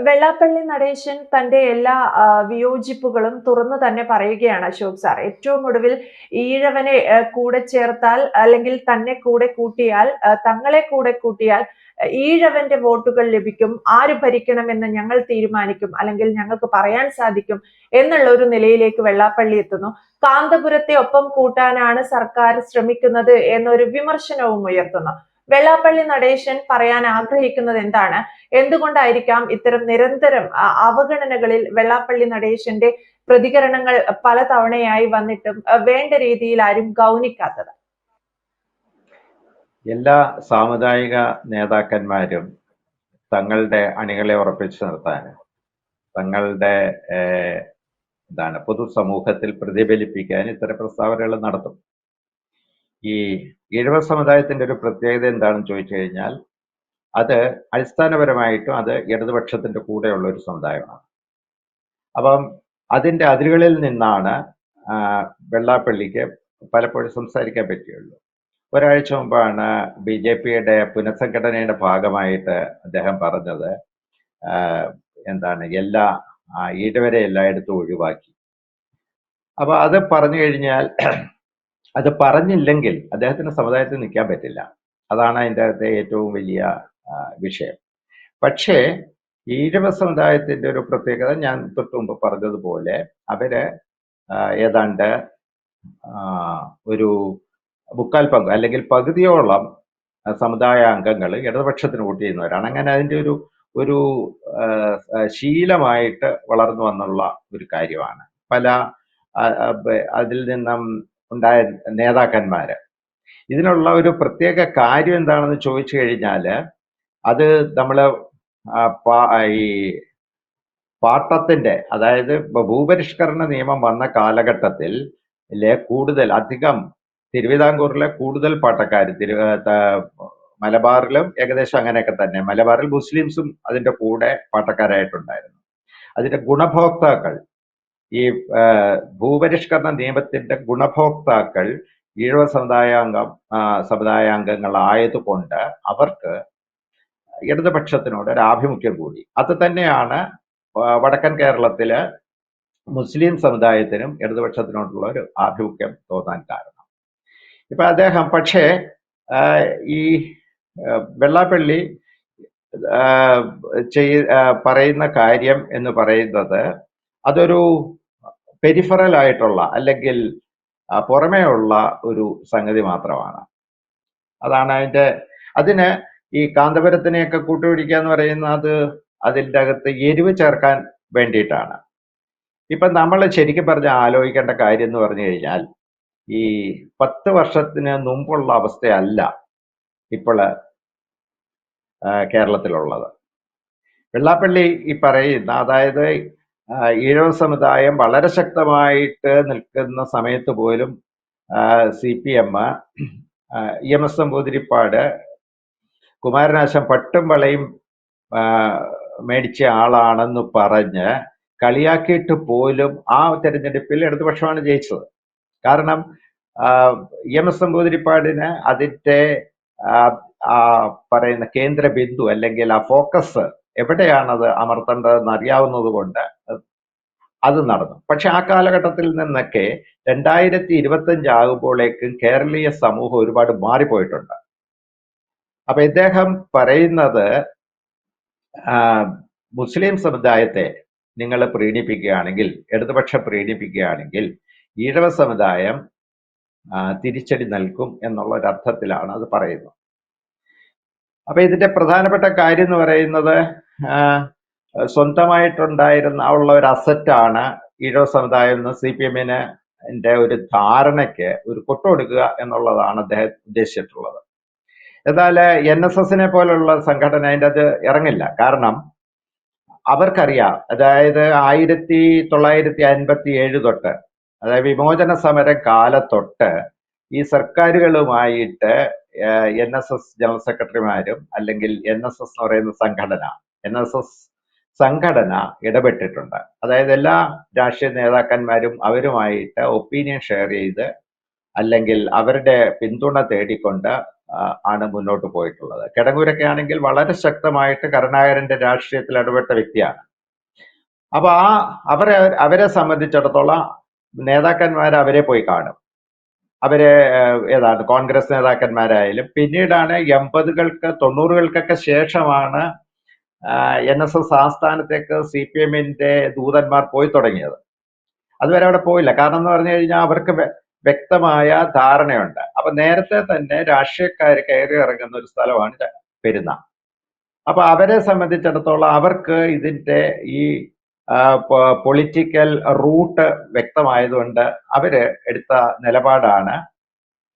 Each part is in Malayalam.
വെള്ളാപ്പള്ളി നടേശൻ തന്റെ എല്ലാ വിയോജിപ്പുകളും തുറന്നു തന്നെ പറയുകയാണ് അശോക് സാർ. ഏറ്റവും ഒടുവിൽ ഈഴവനെ കൂടെ ചേർത്താൽ അല്ലെങ്കിൽ തന്നെ കൂടെ കൂട്ടിയാൽ തങ്ങളെ കൂടെ കൂട്ടിയാൽ ഈഴവന്റെ വോട്ടുകൾ ലഭിക്കും, ആര് ഭരിക്കണമെന്ന് ഞങ്ങൾ തീരുമാനിക്കും അല്ലെങ്കിൽ ഞങ്ങൾക്ക് പറയാൻ സാധിക്കും എന്നുള്ള ഒരു നിലയിലേക്ക് വെള്ളാപ്പള്ളി എത്തുന്നു. കാന്തപുരത്തെ ഒപ്പം കൂട്ടാനാണ് സർക്കാർ ശ്രമിക്കുന്നത് എന്നൊരു വിമർശനവും ഉയർത്തുന്നു. വെള്ളാപ്പള്ളി നടേശൻ പറയാൻ ആഗ്രഹിക്കുന്നത് എന്താണ്? എന്തുകൊണ്ടായിരിക്കാം ഇത്തരം നിരന്തരം അവഗണനകളിൽ വെള്ളാപ്പള്ളി നടേശന്റെ പ്രതികരണങ്ങൾ പല തവണയായി വന്നിട്ടും വേണ്ട രീതിയിൽ ആരും ഗൗനിക്കാത്തത്? എല്ലാ സാമുദായിക നേതാക്കന്മാരും തങ്ങളുടെ അണികളെ ഉറപ്പിച്ചു നിർത്താൻ തങ്ങളുടെ പൊതുസമൂഹത്തിൽ പ്രതിഫലിപ്പിക്കാൻ ഇത്തരം പ്രസ്താവനകൾ നടത്തും. ഈ ഈഴവ സമുദായത്തിന്റെ ഒരു പ്രത്യേകത എന്താണെന്ന് ചോദിച്ചു കഴിഞ്ഞാൽ അത് അടിസ്ഥാനപരമായിട്ടും അത് ഇടതുപക്ഷത്തിന്റെ കൂടെയുള്ള ഒരു സമുദായമാണ്. അപ്പം അതിന്റെ അതിരുകളിൽ നിന്നാണ് വെള്ളാപ്പള്ളിക്ക് പലപ്പോഴും സംസാരിക്കാൻ പറ്റുകയുള്ളൂ. ഒരാഴ്ച മുമ്പാണ് BJP-യുടെ പുനഃസംഘടനയുടെ ഭാഗമായിട്ട് അദ്ദേഹം പറഞ്ഞത് എല്ലാ ഈഴവരെ എല്ലായിടത്തും ഒഴിവാക്കി. അപ്പൊ അത് പറഞ്ഞു കഴിഞ്ഞാൽ അത് പറഞ്ഞില്ലെങ്കിൽ അദ്ദേഹത്തിന് സമുദായത്തിൽ നിൽക്കാൻ പറ്റില്ല. അതാണ് അതിൻ്റെ അകത്തെ ഏറ്റവും വലിയ വിഷയം. പക്ഷേ ഈഴവ സമുദായത്തിന്റെ ഒരു പ്രത്യേകത ഞാൻ തൊട്ട് മുമ്പ് പറഞ്ഞതുപോലെ അവര് ഏതാണ്ട് ഒരു മുക്കാൽ പങ്ക് അല്ലെങ്കിൽ പകുതിയോളം സമുദായ അംഗങ്ങൾ ഇടതുപക്ഷത്തിന് വോട്ട് ചെയ്യുന്നവരാണ്. അങ്ങനെ അതിൻ്റെ ഒരു ശീലമായിട്ട് വളർന്നു വന്നുള്ള ഒരു കാര്യമാണ്. പല അതിൽ നിന്നും ഉണ്ടായ നേതാക്കന്മാര് ഇതിനുള്ള ഒരു പ്രത്യേക കാര്യം എന്താണെന്ന് ചോദിച്ചു കഴിഞ്ഞാൽ അത് നമ്മള് ഈ പാട്ടത്തിന്റെ അതായത് ഭൂപരിഷ്കരണ നിയമം വന്ന കാലഘട്ടത്തിൽ അധികം തിരുവിതാംകൂറിലെ കൂടുതൽ പാട്ടക്കാർ മലബാറിലും ഏകദേശം അങ്ങനെയൊക്കെ തന്നെ. മലബാറിൽ മുസ്ലിംസും അതിന്റെ കൂടെ പാട്ടക്കാരായിട്ടുണ്ടായിരുന്നു. അതിന്റെ ഗുണഭോക്താക്കൾ ഈ ഭൂപരിഷ്കരണ നിയമത്തിന്റെ ഗുണഭോക്താക്കൾ ഈഴവ സമുദായാംഗങ്ങളായതുകൊണ്ട് അവർക്ക് ഇടതുപക്ഷത്തിനോട് ഒരു ആഭിമുഖ്യം കൂടി. അത് തന്നെയാണ് വടക്കൻ കേരളത്തില് മുസ്ലിം സമുദായത്തിനും ഇടതുപക്ഷത്തിനോടുള്ള ഒരു ആഭിമുഖ്യം തോന്നാൻ കാരണം. ഇപ്പൊ അദ്ദേഹം പക്ഷേ ഈ വെള്ളാപ്പള്ളി പറയുന്ന കാര്യം എന്ന് പറയുന്നത് അതൊരു പെരിഫറൽ ആയിട്ടുള്ള അല്ലെങ്കിൽ പുറമേ ഉള്ള ഒരു സംഗതി മാത്രമാണ്. അതാണ് അതിന് ഈ കാന്തപുരത്തിനെയൊക്കെ കൂട്ടുപിടിക്കുക എന്ന് പറയുന്നത് അതിൻ്റെ അകത്ത് എരിവ് ചേർക്കാൻ വേണ്ടിയിട്ടാണ്. ഇപ്പൊ നമ്മൾ ശരിക്കും പറഞ്ഞ ആലോചിക്കേണ്ട കാര്യം എന്ന് പറഞ്ഞു കഴിഞ്ഞാൽ ഈ 10 വർഷത്തിന് മുമ്പുള്ള അവസ്ഥയല്ല ഇപ്പോൾ കേരളത്തിലുള്ളത്. വെള്ളാപ്പള്ളി ഈ പറയുന്ന അതായത് ഈഴവ സമുദായം വളരെ ശക്തമായിട്ട് നിൽക്കുന്ന സമയത്ത് പോലും CPM EMS നമ്പൂതിരിപ്പാട് കുമാരനാശാൻ പട്ടും വളയും മേടിച്ച ആളാണെന്ന് പറഞ്ഞ് കളിയാക്കിയിട്ട് പോലും ആ തെരഞ്ഞെടുപ്പിൽ ഇടതുപക്ഷമാണ് ജയിച്ചത്. കാരണം EMS നമ്പൂതിരിപ്പാടിന് അതിന്റെ പറയുന്ന കേന്ദ്ര ബിന്ദു അല്ലെങ്കിൽ ആ ഫോക്കസ് എവിടെയാണത് അമർത്തേണ്ടതെന്ന് അറിയാവുന്നത് കൊണ്ട് അത് നടന്നു. പക്ഷെ ആ കാലഘട്ടത്തിൽ നിന്നൊക്കെ 2025 ആകുമ്പോഴേക്കും കേരളീയ സമൂഹം ഒരുപാട് മാറിപ്പോയിട്ടുണ്ട്. അപ്പൊ ഇദ്ദേഹം പറയുന്നത് മുസ്ലിം സമുദായത്തെ നിങ്ങൾ പ്രീണിപ്പിക്കുകയാണെങ്കിൽ, ഇടതുപക്ഷം പ്രീണിപ്പിക്കുകയാണെങ്കിൽ ഈഴവ സമുദായം തിരിച്ചടി നൽകും എന്നുള്ള ഒരർത്ഥത്തിലാണ് അത് പറയുന്നത്. അപ്പൊ ഇതിന്റെ പ്രധാനപ്പെട്ട കാര്യം എന്ന് പറയുന്നത് സ്വന്തമായിട്ടുണ്ടായിരുന്ന ഉള്ള ഒരു അസറ്റാണ് ഈഴവ സമുദായം എന്ന് CPM-ന് ഒരു ധാരണയ്ക്ക് ഒരു കൊട്ടുകൊടുക്കുക എന്നുള്ളതാണ് അദ്ദേഹം ഉദ്ദേശിച്ചിട്ടുള്ളത്. എന്നാൽ NSS-നെ പോലുള്ള സംഘടന അതിൻ്റെ അത് ഇറങ്ങില്ല. കാരണം അവർക്കറിയാം, അതായത് 1957 തൊട്ട്, അതായത് വിമോചന സമര കാലത്തൊട്ട് ഈ സർക്കാരുകളുമായിട്ട് NSS ജനറൽ സെക്രട്ടറിമാരും അല്ലെങ്കിൽ NSS എന്ന് പറയുന്ന NSS സംഘടന ഇടപെട്ടിട്ടുണ്ട്. അതായത് എല്ലാ രാഷ്ട്രീയ നേതാക്കന്മാരും അവരുമായിട്ട് ഒപ്പീനിയൻ ഷെയർ ചെയ്ത് അല്ലെങ്കിൽ അവരുടെ പിന്തുണ തേടിക്കൊണ്ട് ആണ് മുന്നോട്ട് പോയിട്ടുള്ളത്. കിടങ്ങൂരൊക്കെ ആണെങ്കിൽ വളരെ ശക്തമായിട്ട് കരുണാകരന്റെ രാഷ്ട്രീയത്തിൽ ഇടപെട്ട വ്യക്തിയാണ്. അപ്പൊ അവരെ സംബന്ധിച്ചിടത്തോളം നേതാക്കന്മാർ അവരെ പോയി കാണും. അവര് ഏതാണ് കോൺഗ്രസ് നേതാക്കന്മാരായാലും പിന്നീടാണ് 80കൾക്ക് 90കൾക്കൊക്കെ ശേഷമാണ് NSS ആസ്ഥാനത്തേക്ക് CPM-ന്റെ ദൂതന്മാർ പോയി തുടങ്ങിയത്. അതുവരെ അവിടെ പോയില്ല. കാരണം എന്ന് പറഞ്ഞു കഴിഞ്ഞാൽ അവർക്ക് വ്യക്തമായ ധാരണയുണ്ട്. അപ്പൊ നേരത്തെ തന്നെ രാഷ്ട്രീയക്കാർ കയറി ഇറങ്ങുന്ന ഒരു സ്ഥലമാണ് പെരുന്ന. അപ്പൊ അവരെ സംബന്ധിച്ചിടത്തോളം അവർക്ക് ഇതിന്റെ ഈ പൊളിറ്റിക്കൽ റൂട്ട് വ്യക്തമായതുകൊണ്ട് അവര് എടുത്ത നിലപാടാണ്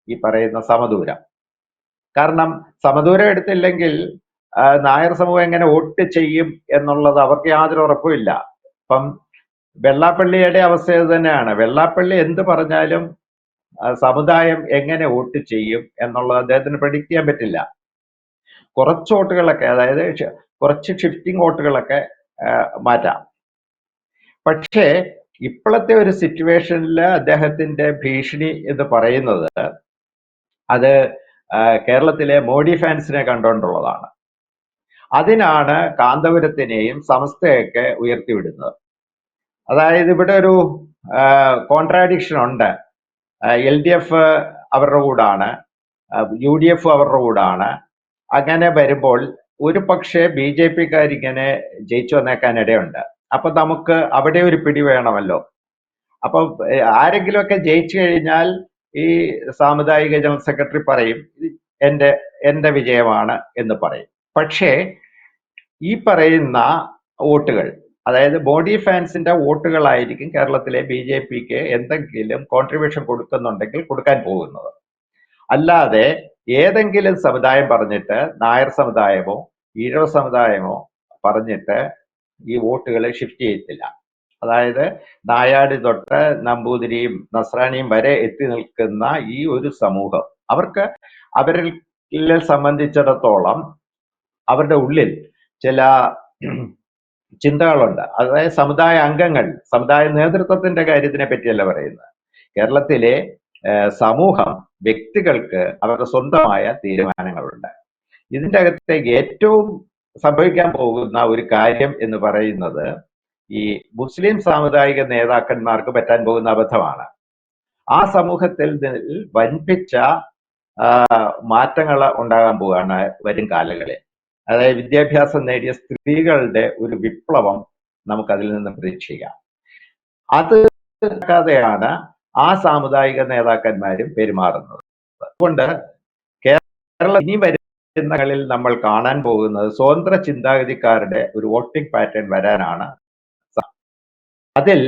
ഈ പറയുന്ന സമദൂരം. കാരണം സമദൂരം എടുത്തില്ലെങ്കിൽ നായർ സമൂഹം എങ്ങനെ വോട്ട് ചെയ്യും എന്നുള്ളത് അവർക്ക് യാതൊരു ഉറപ്പുമില്ല. ഇപ്പം വെള്ളാപ്പള്ളിയുടെ അവസ്ഥ ഇത് തന്നെയാണ്. വെള്ളാപ്പള്ളി എന്ത് പറഞ്ഞാലും സമുദായം എങ്ങനെ വോട്ട് ചെയ്യും എന്നുള്ളത് അദ്ദേഹത്തിന് പ്രഡിക്റ്റ് ചെയ്യാൻ പറ്റില്ല. കുറച്ച് വോട്ടുകളൊക്കെ, അതായത് കുറച്ച് ഷിഫ്റ്റിംഗ് വോട്ടുകളൊക്കെ മാറ്റാം. പക്ഷേ ഇപ്പോഴത്തെ ഒരു സിറ്റുവേഷനിൽ അദ്ദേഹത്തിന്റെ ഭീഷണി എന്ന് പറയുന്നത് അത് കേരളത്തിലെ മോഡി ഫാൻസിനെ കണ്ടുകൊണ്ടുള്ളതാണ്. അതിനാണ് കാന്തപുരത്തിനെയും സമസ്തയൊക്കെ ഉയർത്തിവിടുന്നത്. അതായത് ഇവിടെ ഒരു കോൺട്രാഡിക്ഷൻ ഉണ്ട്. LDF അവരുടെ കൂടാണ്, UDF അവരുടെ കൂടാണ്. അങ്ങനെ വരുമ്പോൾ ഒരു പക്ഷേ BJP-ക്കാരിങ്ങനെ ജയിച്ചു വന്നേക്കാൻ ഇടയുണ്ട്. അപ്പൊ നമുക്ക് അവിടെ ഒരു പിടി വേണമല്ലോ. അപ്പൊ ആരെങ്കിലുമൊക്കെ ജയിച്ചു കഴിഞ്ഞാൽ ഈ സാമുദായിക ജനറൽ സെക്രട്ടറി പറയും എന്റെ വിജയമാണ് എന്ന് പറയും. പക്ഷേ ഈ പറയുന്ന വോട്ടുകൾ, അതായത് ബോഡി ഫാൻസിന്റെ വോട്ടുകളായിരിക്കും കേരളത്തിലെ BJP-ക്ക് എന്തെങ്കിലും കോൺട്രിബ്യൂഷൻ കൊടുക്കുന്നുണ്ടെങ്കിൽ കൊടുക്കാൻ പോകുന്നത്. അല്ലാതെ ഏതെങ്കിലും സമുദായം പറഞ്ഞിട്ട്, നായർ സമുദായമോ ഈഴവ സമുദായമോ പറഞ്ഞിട്ട് ഈ വോട്ടുകളെ ഷിഫ്റ്റ് ചെയ്യത്തില്ല. അതായത് നായാടി തൊട്ട് നമ്പൂതിരിയും നസ്രാണിയും വരെ എത്തി നിൽക്കുന്ന ഈ ഒരു സമൂഹം, അവർക്ക് അവരെ സംബന്ധിച്ചിടത്തോളം അവരുടെ ഉള്ളിൽ ചില ചിന്തകളുണ്ട്. അതായത് സമുദായ അംഗങ്ങൾ, സമുദായ നേതൃത്വത്തിന്റെ കാര്യത്തിനെ പറ്റിയല്ല പറയുന്നത്. കേരളത്തിലെ സമൂഹം, വ്യക്തികൾക്ക് അവരുടെ സ്വന്തമായ തീരുമാനങ്ങളുണ്ട്. ഇതിൻ്റെ അകത്തേക്ക് ഏറ്റവും സംഭവിക്കാൻ പോകുന്ന ഒരു കാര്യം എന്ന് പറയുന്നത് ഈ മുസ്ലിം സാമുദായിക നേതാക്കന്മാർക്ക് പറ്റാൻ പോകുന്ന അബദ്ധമാണ്. ആ സമൂഹത്തിൽ വൻപിച്ച മാറ്റങ്ങൾ ഉണ്ടാകാൻ പോവുകയാണ് വരും കാലങ്ങളിൽ. അതായത് വിദ്യാഭ്യാസം നേടിയ സ്ത്രീകളുടെ ഒരു വിപ്ലവം നമുക്കതിൽ നിന്ന് പ്രതീക്ഷിക്കാം. അത് ാണ് ആ സാമുദായിക നേതാക്കന്മാരും പെരുമാറുന്നത്. അതുകൊണ്ട് കേരളം ഇനി വരുന്നകളിൽ നമ്മൾ കാണാൻ പോകുന്നത് സ്വതന്ത്ര ചിന്താഗതിക്കാരുടെ ഒരു വോട്ടിംഗ് പാറ്റേൺ വരാനാണ്. അതിൽ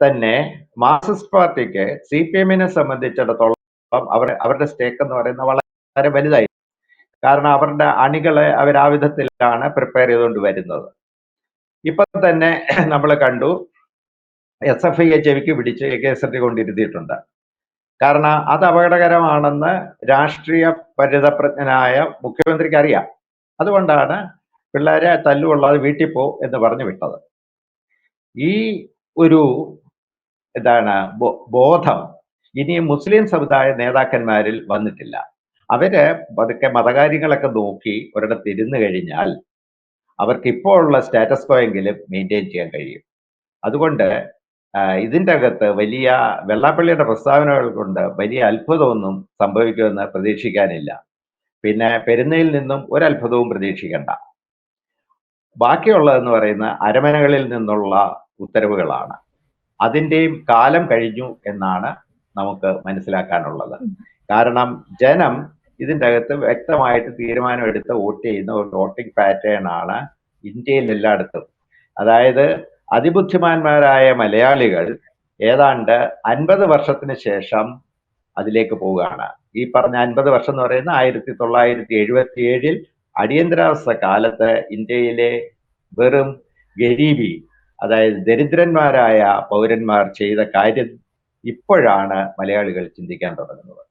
തന്നെ മാർക്സിസ്റ്റ് പാർട്ടിക്ക് CPM-നെ സംബന്ധിച്ചിടത്തോളം അവരുടെ സ്റ്റേക്ക് എന്ന് പറയുന്നത് വളരെ വലുതായി. കാരണം അവരുടെ അണികളെ അവർ ആ വിധത്തിലാണ് പ്രിപ്പയർ ചെയ്തുകൊണ്ട് വരുന്നത്. ഇപ്പൊ തന്നെ നമ്മൾ കണ്ടു SFIയെ ചെവിക്ക് പിടിച്ച് കേസരി കൊണ്ടിരുത്തിയിട്ടുണ്ട്. കാരണം അത് അപകടകരമാണെന്ന് രാഷ്ട്രീയ പരിതപ്രജ്ഞനായ മുഖ്യമന്ത്രിക്ക് അറിയാം. അതുകൊണ്ടാണ് പിള്ളേരെ തല്ലുകൊള്ളാതെ വീട്ടിൽ പോ എന്ന് പറഞ്ഞു വിട്ടത്. ഈ ഒരു ബോധം ഇനി മുസ്ലിം സമുദായ നേതാക്കന്മാരിൽ വന്നിട്ടില്ല. അവര് പതുക്കെ മതകാര്യങ്ങളൊക്കെ നോക്കി ഒരിടത്ത് ഇരുന്ന് കഴിഞ്ഞാൽ അവർക്ക് ഇപ്പോൾ ഉള്ള സ്റ്റാറ്റസ് കോ എങ്കിലും മെയിൻറ്റെയിൻ ചെയ്യാൻ കഴിയും. അതുകൊണ്ട് ഇതിൻ്റെ അകത്ത് വലിയ വെള്ളാപ്പള്ളിയുടെ പ്രസ്താവനകൾ കൊണ്ട് വലിയ അത്ഭുതമൊന്നും സംഭവിക്കുമെന്ന് പ്രതീക്ഷിക്കാനില്ല. പിന്നെ പെരുന്നയിൽ നിന്നും ഒരത്ഭുതവും പ്രതീക്ഷിക്കണ്ട. ബാക്കിയുള്ളതെന്ന് പറയുന്ന അരമനകളിൽ നിന്നുള്ള ഉത്തരവുകളാണ്. അതിൻ്റെയും കാലം കഴിഞ്ഞു എന്നാണ് നമുക്ക് മനസ്സിലാക്കാനുള്ളത്. കാരണം ജനം ഇതിൻ്റെ അകത്ത് വ്യക്തമായിട്ട് തീരുമാനമെടുത്ത് വോട്ട് ചെയ്യുന്ന ഒരു വോട്ടിംഗ് പാറ്റേൺ ആണ് ഇന്ത്യയിൽ എല്ലായിടത്തും. അതായത് അതിബുദ്ധിമാന്മാരായ മലയാളികൾ ഏതാണ്ട് 50 വർഷത്തിന് ശേഷം അതിലേക്ക് പോവുകയാണ്. ഈ പറഞ്ഞ 50 വർഷം എന്ന് പറയുന്ന 1977 അടിയന്തരാവസ്ഥ കാലത്ത് ഇന്ത്യയിലെ വെറും ഗരീബി, അതായത് ദരിദ്രന്മാരായ പൗരന്മാർ ചെയ്ത കാര്യം ഇപ്പോഴാണ് മലയാളികൾ ചിന്തിക്കാൻ തുടങ്ങുന്നത്.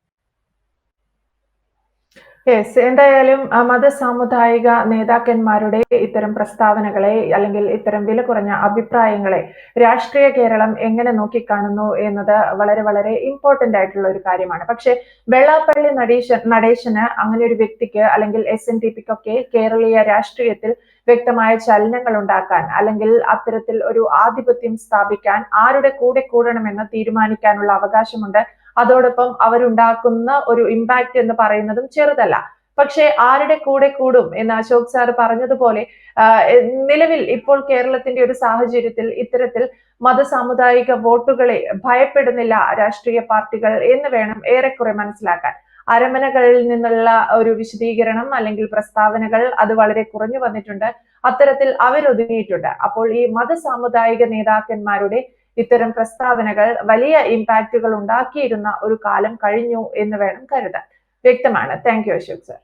യെസ്. എന്തായാലും മതസാമുദായിക നേതാക്കന്മാരുടെ ഇത്തരം പ്രസ്താവനകളെ അല്ലെങ്കിൽ ഇത്തരം വില കുറഞ്ഞ അഭിപ്രായങ്ങളെ രാഷ്ട്രീയ കേരളം എങ്ങനെ നോക്കിക്കാണുന്നു എന്നത് വളരെ വളരെ ഇമ്പോർട്ടന്റ് ആയിട്ടുള്ള ഒരു കാര്യമാണ്. പക്ഷേ വെള്ളാപ്പള്ളി നടേശന് അങ്ങനെ ഒരു വ്യക്തിക്ക് അല്ലെങ്കിൽ SNDPക്കൊക്കെ കേരളീയ രാഷ്ട്രീയത്തിൽ വ്യക്തമായ ചലനങ്ങൾ ഉണ്ടാക്കാൻ അല്ലെങ്കിൽ അത്തരത്തിൽ ഒരു ആധിപത്യം സ്ഥാപിക്കാൻ ആരുടെ കൂടെ കൂടണമെന്ന് തീരുമാനിക്കാനുള്ള അവകാശമുണ്ട്. അതോടൊപ്പം അവരുണ്ടാക്കുന്ന ഒരു ഇമ്പാക്ട് എന്ന് പറയുന്നതും ചെറുതല്ല. പക്ഷേ ആരുടെ കൂടെ കൂടും എന്ന് അശോക് സാർ പറഞ്ഞതുപോലെ നിലവിൽ ഇപ്പോൾ കേരളത്തിന്റെ ഒരു സാഹചര്യത്തിൽ ഇത്തരത്തിൽ മതസാമുദായിക വോട്ടുകളെ ഭയപ്പെടുന്നില്ല രാഷ്ട്രീയ പാർട്ടികൾ എന്ന് വേണം ഏറെക്കുറെ മനസ്സിലാക്കാൻ. അരമനകളിൽ നിന്നുള്ള ഒരു വിശദീകരണം അല്ലെങ്കിൽ പ്രസ്താവനകൾ അത് വളരെ കുറഞ്ഞു വന്നിട്ടുണ്ട്. അത്തരത്തിൽ അവരൊതുങ്ങിയിട്ടുണ്ട്. അപ്പോൾ ഈ മതസാമുദായിക നേതാക്കന്മാരുടെ ഇത്തരം പ്രസ്താവനകൾ വലിയ ഇമ്പാക്റ്റുകൾ ഉണ്ടാക്കിയിരുന്ന ഒരു കാലം കഴിഞ്ഞു എന്ന് വേണം കരുതാൻ. വ്യക്തമാണ്. Thank you Ashok sir.